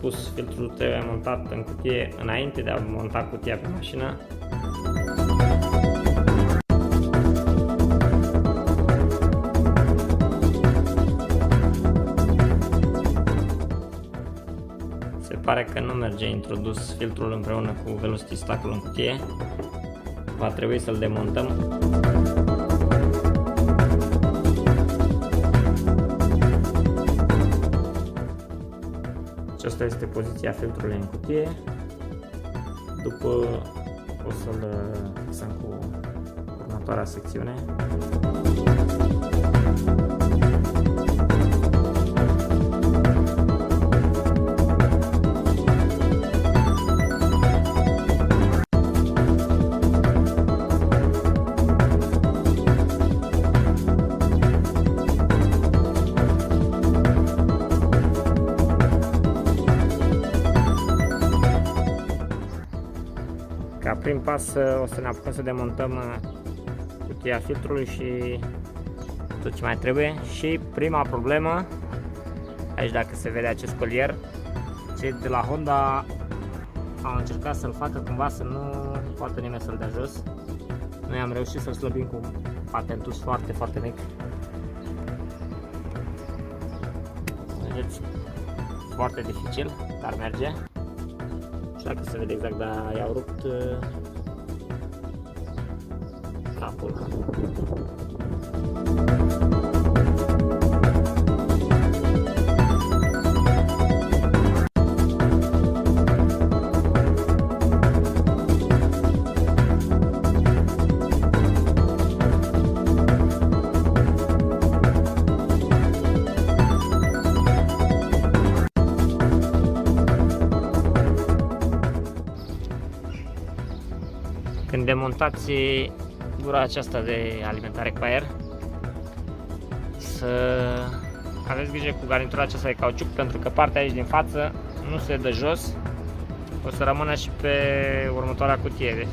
spus, filtrul trebuie montat în cutie înainte de a monta cutia pe mașină. Se pare că nu merge introdus filtrul împreună cu velocity stack-ul în cutie. Va trebui să-l demontăm. Aceasta este poziția filtrului în cutie. După o să-l fixăm cu următoarea secțiune. Ca prim pas o să ne apucăm să demontăm cutia filtrului și tot ce mai trebuie. Și prima problemă, aici dacă se vede acest colier, cei de la Honda au încercat să-l facă cumva să nu poată nimeni să-l dea jos. Noi am reușit să-l slăbim cu un patentus foarte, foarte mic. Vedeți? Foarte dificil, dar merge. Nu știu dacă se vede exact, dar i-au rupt capul. Când demontați gura aceasta de alimentare cu aer, să aveți grijă cu garnitura aceasta de cauciuc, pentru că partea aici din față nu se dă jos, o să rămână și pe următoarea cutie.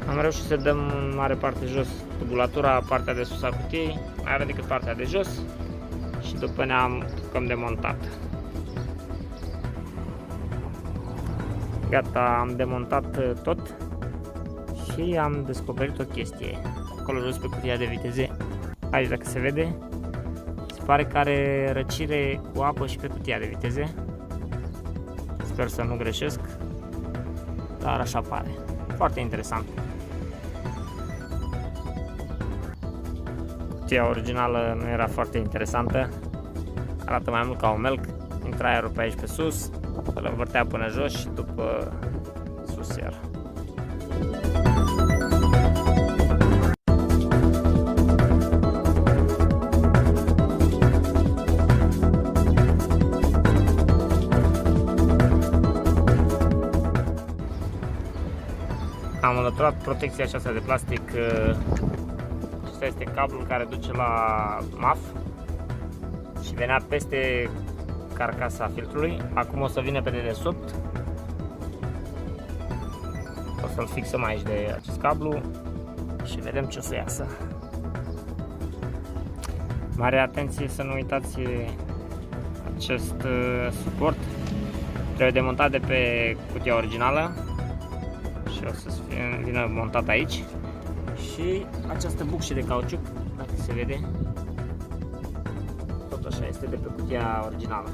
Am reușit să dăm în mare parte jos tubulatura, partea de sus a cutiei, mai avem decât partea de jos și după ne apucăm de montat. Gata, am demontat tot și am descoperit o chestie. Acolo jos pe cutia de viteze, aici dacă se vede, se pare că are răcire cu apă și pe cutia de viteze. Sper să nu greșesc, dar așa pare. Foarte interesant. Cutia originală nu era foarte interesantă, arată mai mult ca un melc, intra aerul pe aici pe sus, îl învârtea până jos și după sus iar. Am înlăturat protecția aceasta de plastic. Acesta este cablul care duce la MAF și venea peste carcasa filtrului. Acum o să vină pe dedesubt. O să-l fixăm aici de acest cablu și vedem ce o să iasă. Mare atenție să nu uitați acest suport. Trebuie demontat de pe cutia originală și o să vină montat aici. Și această bucșă de cauciuc, dacă se vede, tot așa este de pe cutia originală.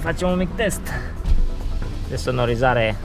Facem un mic test de sonorizare